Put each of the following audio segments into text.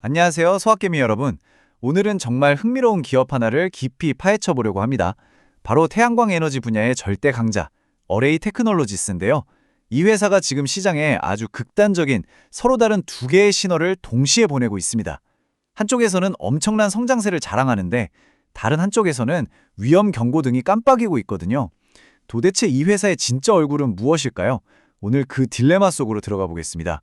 안녕하세요, 소학개미 여러분. 오늘은 정말 흥미로운 기업 하나를 깊이 파헤쳐 보려고 합니다. 바로 태양광 에너지 분야의 절대 강자, 어레이 테크놀로지스인데요. 이 회사가 지금 시장에 아주 극단적인 서로 다른 두 개의 신호를 동시에 보내고 있습니다. 한쪽에서는 엄청난 성장세를 자랑하는데 다른 한쪽에서는 위험 경고 등이 깜빡이고 있거든요. 도대체 이 회사의 진짜 얼굴은 무엇일까요? 오늘 그 딜레마 속으로 들어가 보겠습니다.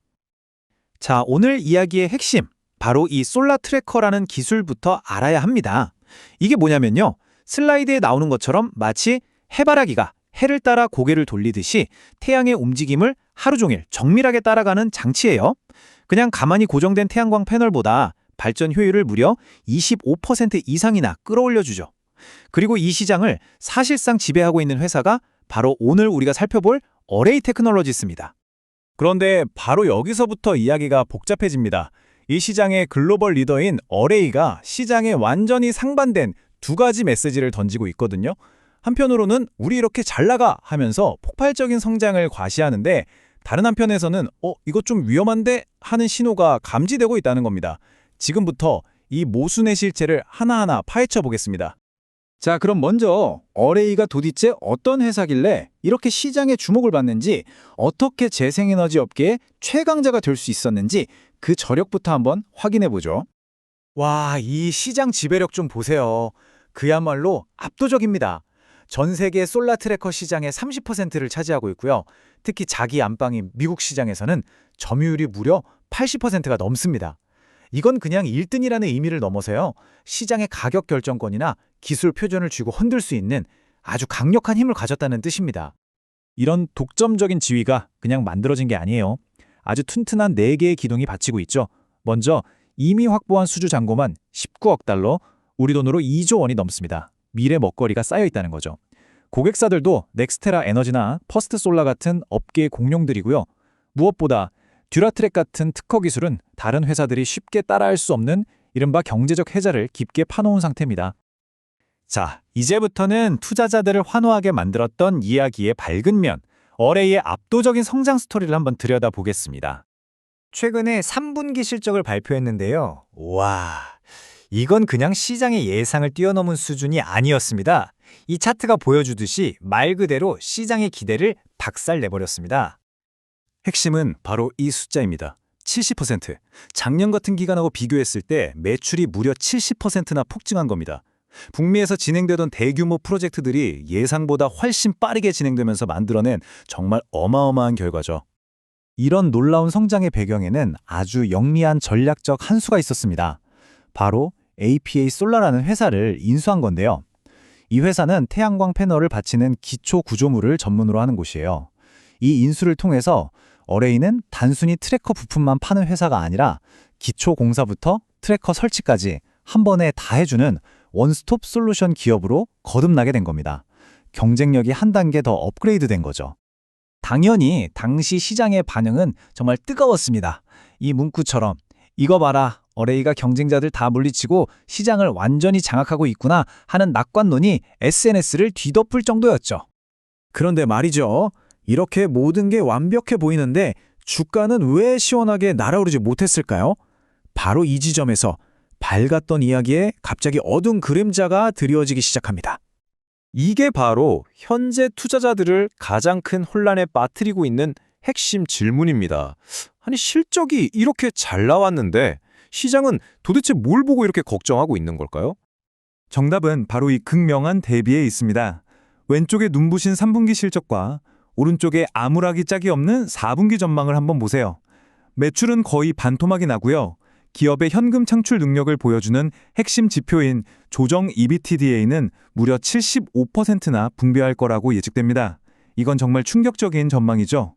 자, 오늘 이야기의 핵심, 바로 이 솔라 트래커라는 기술부터 알아야 합니다. 이게 뭐냐면요, 슬라이드에 나오는 것처럼 마치 해바라기가 해를 따라 고개를 돌리듯이 태양의 움직임을 하루 종일 정밀하게 따라가는 장치예요. 그냥 가만히 고정된 태양광 패널보다 발전 효율을 무려 25% 이상이나 끌어올려주죠. 그리고 이 시장을 사실상 지배하고 있는 회사가 바로 오늘 우리가 살펴볼 어레이 테크놀로지스입니다. 그런데 바로 여기서부터 이야기가 복잡해집니다. 이 시장의 글로벌 리더인 어레이가 시장에 완전히 상반된 두 가지 메시지를 던지고 있거든요. 한편으로는 우리 이렇게 잘 나가 하면서 폭발적인 성장을 과시하는데, 다른 한편에서는 이거 좀 위험한데 하는 신호가 감지되고 있다는 겁니다. 지금부터 이 모순의 실체를 하나하나 파헤쳐 보겠습니다. 자, 그럼 먼저 어레이가 도대체 어떤 회사길래 이렇게 시장에 주목을 받는지, 어떻게 재생에너지 업계의 최강자가 될 수 있었는지 그 저력부터 한번 확인해 보죠. 와, 이 시장 지배력 좀 보세요. 그야말로 압도적입니다. 전 세계 솔라 트래커 시장의 30%를 차지하고 있고요. 특히 자기 안방인 미국 시장에서는 점유율이 무려 80%가 넘습니다. 이건 그냥 1등이라는 의미를 넘어서요, 시장의 가격 결정권이나 기술 표준을 쥐고 흔들 수 있는 아주 강력한 힘을 가졌다는 뜻입니다. 이런 독점적인 지위가 그냥 만들어진 게 아니에요. 아주 튼튼한 4개의 기둥이 받치고 있죠. 먼저 이미 확보한 수주 잔고만 19억 달러, 우리 돈으로 2조 원이 넘습니다. 미래 먹거리가 쌓여 있다는 거죠. 고객사들도 넥스테라 에너지나 퍼스트 솔라 같은 업계의 공룡들이고요. 무엇보다 듀라트랙 같은 특허 기술은 다른 회사들이 쉽게 따라할 수 없는 이른바 경제적 해자를 깊게 파놓은 상태입니다. 자, 이제부터는 투자자들을 환호하게 만들었던 이야기의 밝은 면, 어레이의 압도적인 성장 스토리를 한번 들여다보겠습니다. 최근에 3분기 실적을 발표했는데요. 와, 이건 그냥 시장의 예상을 뛰어넘은 수준이 아니었습니다. 이 차트가 보여주듯이 말 그대로 시장의 기대를 박살내버렸습니다. 핵심은 바로 이 숫자입니다. 70%. 작년 같은 기간하고 비교했을 때 매출이 무려 70%나 폭증한 겁니다. 북미에서 진행되던 대규모 프로젝트들이 예상보다 훨씬 빠르게 진행되면서 만들어낸 정말 어마어마한 결과죠. 이런 놀라운 성장의 배경에는 아주 영리한 전략적 한 수가 있었습니다. 바로 APA 솔라라는 회사를 인수한 건데요. 이 회사는 태양광 패널을 받치는 기초 구조물을 전문으로 하는 곳이에요. 이 인수를 통해서 어레이는 단순히 트래커 부품만 파는 회사가 아니라 기초 공사부터 트래커 설치까지 한 번에 다 해주는 원스톱 솔루션 기업으로 거듭나게 된 겁니다. 경쟁력이 한 단계 더 업그레이드 된 거죠. 당연히 당시 시장의 반응은 정말 뜨거웠습니다. 이 문구처럼 이거 봐라, 어레이가 경쟁자들 다 물리치고 시장을 완전히 장악하고 있구나 하는 낙관론이 SNS를 뒤덮을 정도였죠. 그런데 말이죠. 이렇게 모든 게 완벽해 보이는데 주가는 왜 시원하게 날아오르지 못했을까요? 바로 이 지점에서 밝았던 이야기에 갑자기 어두운 그림자가 드리워지기 시작합니다. 이게 바로 현재 투자자들을 가장 큰 혼란에 빠뜨리고 있는 핵심 질문입니다. 아니, 실적이 이렇게 잘 나왔는데 시장은 도대체 뭘 보고 이렇게 걱정하고 있는 걸까요? 정답은 바로 이 극명한 대비에 있습니다. 왼쪽에 눈부신 3분기 실적과 오른쪽에 아무락이 짝이 없는 4분기 전망을 한번 보세요. 매출은 거의 반토막이 나고요. 기업의 현금 창출 능력을 보여주는 핵심 지표인 조정 EBITDA는 무려 75%나 분배할 거라고 예측됩니다. 이건 정말 충격적인 전망이죠.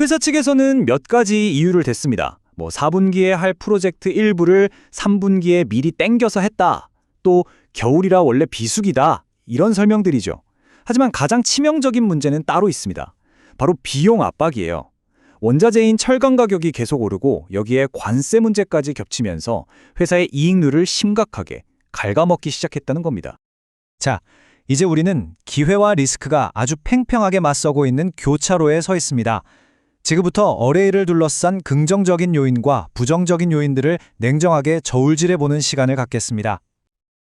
회사 측에서는 몇 가지 이유를 댔습니다. 4분기에 할 프로젝트 일부를 3분기에 미리 땡겨서 했다. 또 겨울이라 원래 비수기다. 이런 설명들이죠. 하지만 가장 치명적인 문제는 따로 있습니다. 바로 비용 압박이에요. 원자재인 철강 가격이 계속 오르고 여기에 관세 문제까지 겹치면서 회사의 이익률을 심각하게 갉아먹기 시작했다는 겁니다. 자, 이제 우리는 기회와 리스크가 아주 팽팽하게 맞서고 있는 교차로에 서 있습니다. 지금부터 어레이를 둘러싼 긍정적인 요인과 부정적인 요인들을 냉정하게 저울질해보는 시간을 갖겠습니다.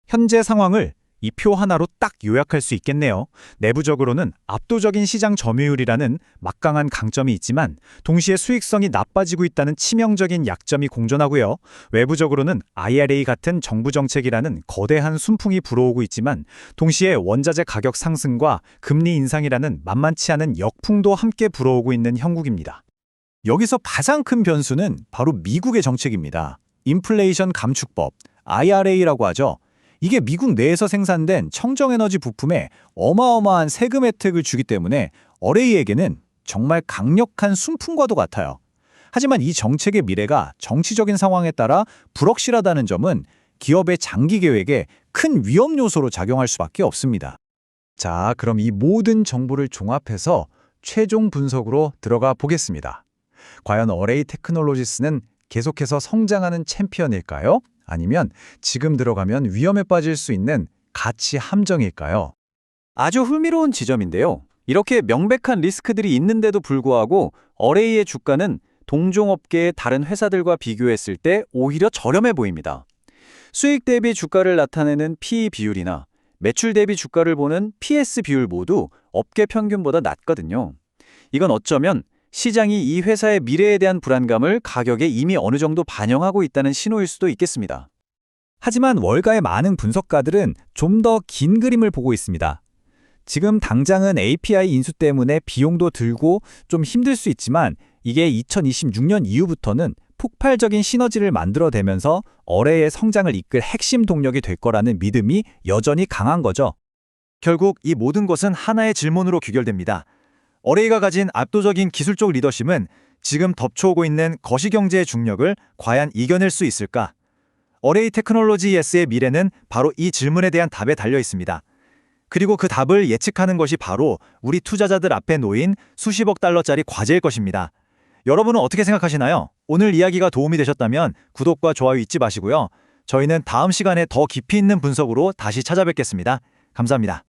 현재 상황을 이 표 하나로 딱 요약할 수 있겠네요. 내부적으로는 압도적인 시장 점유율이라는 막강한 강점이 있지만 동시에 수익성이 나빠지고 있다는 치명적인 약점이 공존하고요. 외부적으로는 IRA 같은 정부 정책이라는 거대한 순풍이 불어오고 있지만 동시에 원자재 가격 상승과 금리 인상이라는 만만치 않은 역풍도 함께 불어오고 있는 형국입니다. 여기서 가장 큰 변수는 바로 미국의 정책입니다. 인플레이션 감축법, IRA라고 하죠. 이게 미국 내에서 생산된 청정에너지 부품에 어마어마한 세금 혜택을 주기 때문에 어레이에게는 정말 강력한 순풍과도 같아요. 하지만 이 정책의 미래가 정치적인 상황에 따라 불확실하다는 점은 기업의 장기 계획에 큰 위험 요소로 작용할 수밖에 없습니다. 자, 그럼 이 모든 정보를 종합해서 최종 분석으로 들어가 보겠습니다. 과연 어레이 테크놀로지스는 계속해서 성장하는 챔피언일까요? 아니면 지금 들어가면 위험에 빠질 수 있는 가치 함정일까요? 아주 흥미로운 지점인데요. 이렇게 명백한 리스크들이 있는데도 불구하고 어레이의 주가는 동종업계의 다른 회사들과 비교했을 때 오히려 저렴해 보입니다. 수익 대비 주가를 나타내는 PE 비율이나 매출 대비 주가를 보는 PS 비율 모두 업계 평균보다 낮거든요. 이건 어쩌면 시장이 이 회사의 미래에 대한 불안감을 가격에 이미 어느 정도 반영하고 있다는 신호일 수도 있겠습니다. 하지만 월가의 많은 분석가들은 좀 더 긴 그림을 보고 있습니다. 지금 당장은 API 인수 때문에 비용도 들고 좀 힘들 수 있지만 이게 2026년 이후부터는 폭발적인 시너지를 만들어내면서 어레이의 성장을 이끌 핵심 동력이 될 거라는 믿음이 여전히 강한 거죠. 결국 이 모든 것은 하나의 질문으로 귀결됩니다. 어레이가 가진 압도적인 기술적 리더십은 지금 덮쳐오고 있는 거시경제의 중력을 과연 이겨낼 수 있을까? 어레이 테크놀로지스의 미래는 바로 이 질문에 대한 답에 달려 있습니다. 그리고 그 답을 예측하는 것이 바로 우리 투자자들 앞에 놓인 수십억 달러짜리 과제일 것입니다. 여러분은 어떻게 생각하시나요? 오늘 이야기가 도움이 되셨다면 구독과 좋아요 잊지 마시고요. 저희는 다음 시간에 더 깊이 있는 분석으로 다시 찾아뵙겠습니다. 감사합니다.